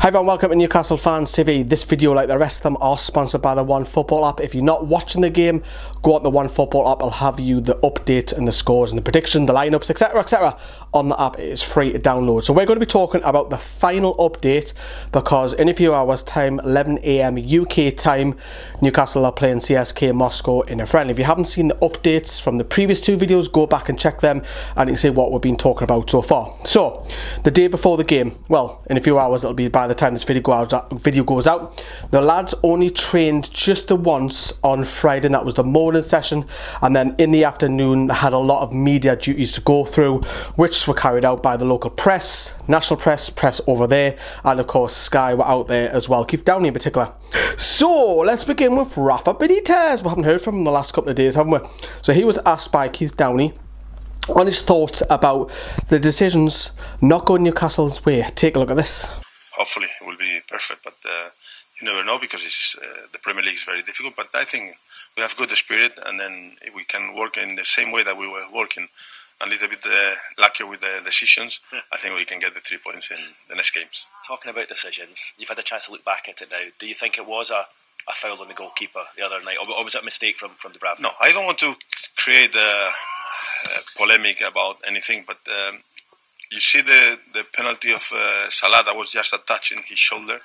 Hi everyone, welcome to Newcastle Fans TV. This video, like the rest of them, are sponsored by the OneFootball app. If you're not watching the game, go on the OneFootball app. I'll have you the update and the scores and the prediction, the lineups, etc, etc. on the app. It is free to download. So we're going to be talking about the final update because in a few hours time, 11 AM UK time, Newcastle are playing CSK Moscow in a friendly. If you haven't seen the updates from the previous two videos, go back and check them and you can see what we've been talking about so far. So, the day before the game, well, in a few hours, it'll be by the time this video goes out, the lads only trained just the once on Friday, and that was the morning session, and then in the afternoon they had a lot of media duties to go through, which were carried out by the local press, national press over there, and of course Sky were out there as well, Keith Downey in particular. So let's begin with Rafa Benitez. We haven't heard from him the last couple of days, haven't we? So he was asked by Keith Downey on his thoughts about the decisions not going Newcastle's way. Take a look at this. Hopefully it will be perfect, but you never know because the Premier League is very difficult. But I think we have good spirit, and then if we can work in the same way that we were working, a little bit luckier with the decisions, I think we can get the 3 points in the next games. Talking about decisions, you've had a chance to look back at it now. Do you think it was a foul on the goalkeeper the other night, or was it a mistake from Dubravka? No, I don't want to create a polemic about anything, but you see the penalty of Salah that was just a touch in his shoulder.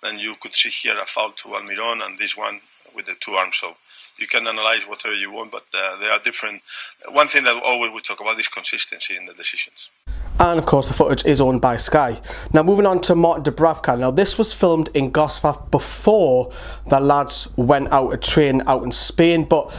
Then you could see here a foul to Almiron, and this one with the two arms. So you can analyze whatever you want, but they are different. One thing that always we talk about is consistency in the decisions. And of course the footage is owned by Sky. Now moving on to Martin Dubravka. Now this was filmed in Gosforth before the lads went out to train out in Spain, but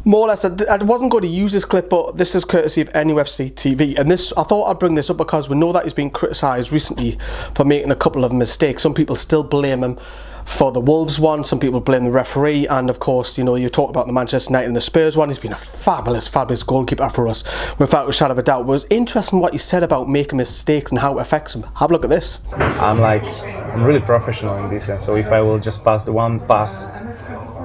more or less I wasn't going to use this clip, but this is courtesy of NUFC TV, and this, I thought I'd bring this up because we know that he's been criticised recently for making a couple of mistakes. Some people still blame him for the Wolves one, some people blame the referee, and of course, you know, you talk about the Manchester United and the Spurs one. He's been a fabulous goalkeeper for us, without a shadow of a doubt. But it was interesting what he said about making mistakes and how it affects him. Have a look at this. I'm really professional in this sense, so if I will just pass the one pass,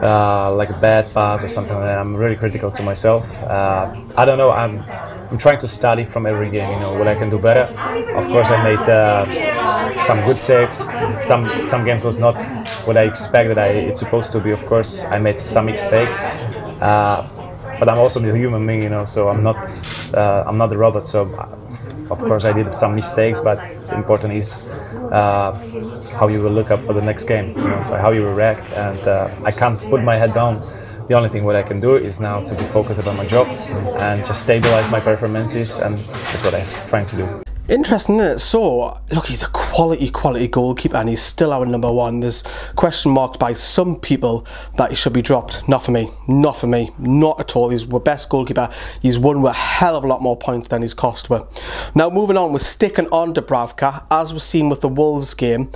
like a bad pass or something like that, I'm really critical to myself. I don't know, I'm trying to study from every game, you know, what I can do better. Of course, I made some good saves. Some games was not what I expected it's supposed to be. Of course, I made some mistakes, but I'm also a human being, you know, so I'm not a robot. So of course I did some mistakes, but the important is how you will look up for the next game, you know, so how you will react. And I can't put my head down. The only thing what I can do is now to be focused on my job and just stabilize my performances, and that's what I'm trying to do. Interesting, isn't it? So, look, he's a quality goalkeeper and he's still our number one. There's question marks by some people that he should be dropped. Not for me, not at all. He's our best goalkeeper. He's won with a hell of a lot more points than he's cost with. Now, moving on, we're sticking on Dubravka. As we've seen with the Wolves game,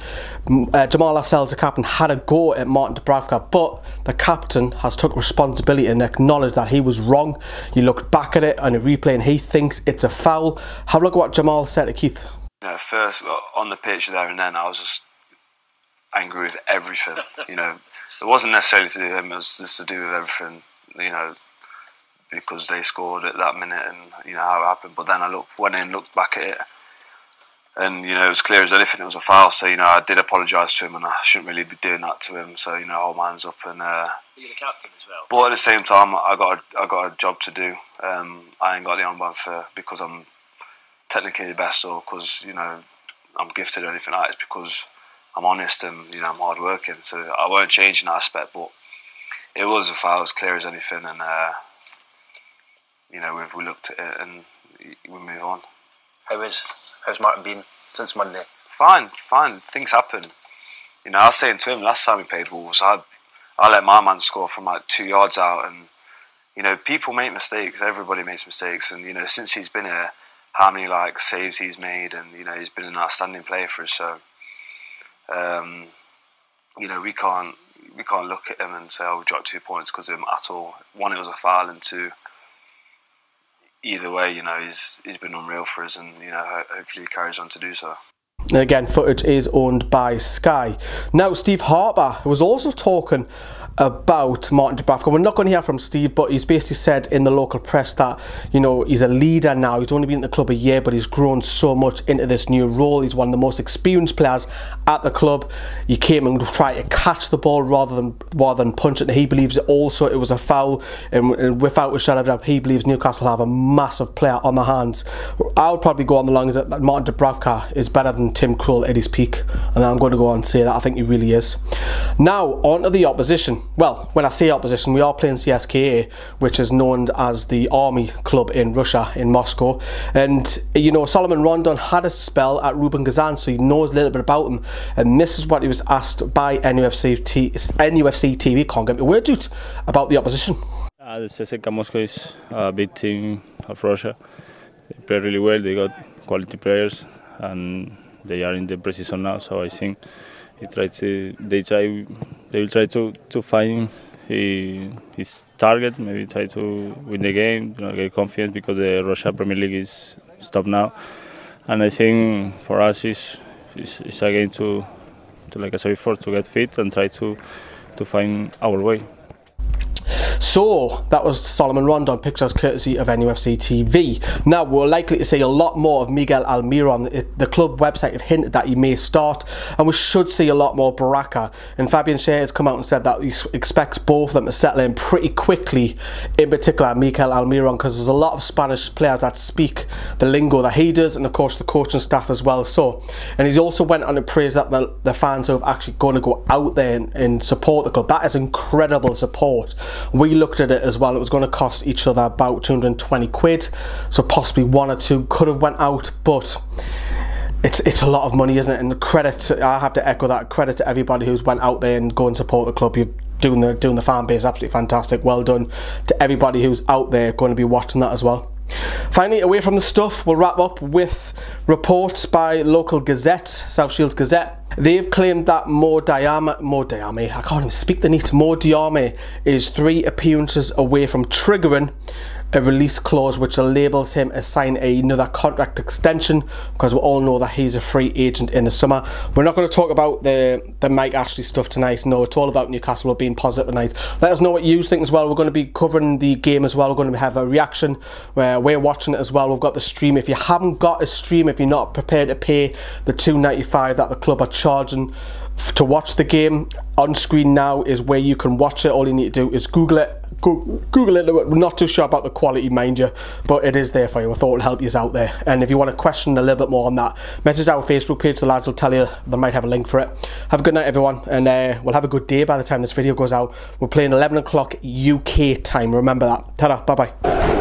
Jamal Lascelles, the captain, had a go at Martin Dubravka, but the captain has took responsibility and acknowledged that he was wrong. He looked back at it on a replay and he thinks it's a foul. Have a look at what Jamal said to Keith. You know, first on the pitch there and then, I was just angry with everything. You know, it wasn't necessarily to do with him; it was just to do with everything. You know, because they scored at that minute, and you know how it happened. But then I went in, looked back at it, and you know it was clear as anything it was a foul. So you know I did apologise to him, and I shouldn't really be doing that to him. So you know, hold my hands up. And you're the captain as well. But at the same time, I got a job to do. I ain't got the armband because I'm technically the best, or because you know I'm gifted or anything like that. It's because I'm honest and you know I'm hard working. So I won't change in that aspect. But it was a foul, as clear as anything, and you know we looked at it and we move on. How's Martin been since Monday? Fine. Things happen. You know, I was saying to him last time we played Wolves, I let my man score from like 2 yards out, and you know people make mistakes. Everybody makes mistakes, and you know since he's been here, how many like saves he's made, and you know he's been an outstanding player for us. So you know we can't look at him and say, oh, we dropped 2 points because of him at all. One, it was a foul, and two, either way, you know he's been unreal for us, and you know hopefully he carries on to do so. Again, footage is owned by Sky. Now, Steve Harper was also talking about Martin Dubravka. We're not going to hear from Steve, but he's basically said in the local press that, you know, he's a leader now. He's only been in the club a year, but he's grown so much into this new role. He's one of the most experienced players at the club. He came and tried to catch the ball rather than punch it. And he believes also it was a foul, and without a shadow of a doubt, he believes Newcastle have a massive player on their hands. I would probably go on the lines that Martin Dubravka is better than Tim Krul at his peak, and I'm going to go on and say that I think he really is. Now on to the opposition. Well, when I say opposition, we are playing CSKA, which is known as the army club in Russia, in Moscow. And you know, Solomon Rondon had a spell at Rubin Kazan, so he knows a little bit about him. And this is what he was asked by NUFC TV, can't get my words out, about the opposition. The CSKA Moscow is a big team of Russia. They play really well. They got quality players, and they are in the pre-season now. So I think they will try to find his target. Maybe try to win the game, you know, get confidence, because the Russia Premier League is stopped now. And I think for us it's again to like I said before, to get fit and try to find our way. So that was Solomon Rondon, pictures courtesy of NUFC TV. Now we're likely to see a lot more of Miguel Almiron. The club website have hinted that he may start, and we should see a lot more Baraka. And Fabian Schär has come out and said that he expects both of them to settle in pretty quickly, in particular Miguel Almiron, because there's a lot of Spanish players that speak the lingo that he does, and of course the coaching staff as well. So, and he's also went on to praise that the fans who are actually going to go out there and support the club. That is incredible support. We looked at it as well. It was going to cost each other about 220 quid, so possibly one or two could have went out, but it's a lot of money, isn't it? And credit, I have to echo that, credit to everybody who's went out there and go and support the club. You're doing the fan base absolutely fantastic. Well done to everybody who's out there going to be watching that as well. Finally, away from the stuff, we'll wrap up with reports by local Gazette, South Shields Gazette. They've claimed that Mo Diame, I can't even speak the need. Mo Diame is 3 appearances away from triggering a release clause which enables him to sign another contract extension, because we all know that he's a free agent in the summer. We're not going to talk about the Mike Ashley stuff tonight. No, it's all about Newcastle being positive tonight. Let us know what you think as well. We're going to be covering the game as well. We're going to have a reaction where we're watching it as well. We've got the stream. If you haven't got a stream, if you're not prepared to pay the $2.95 that the club are charging to watch the game, on screen now is where you can watch it. All you need to do is Google it. Google it. We're not too sure about the quality, mind you, but it is there for you. I thought it would help you out there. And if you want to question a little bit more on that, message our Facebook page. The lads will tell you. They might have a link for it. Have a good night, everyone, and we'll have a good day by the time this video goes out. We're playing 11 o'clock UK time. Remember that. Ta-da. Bye-bye.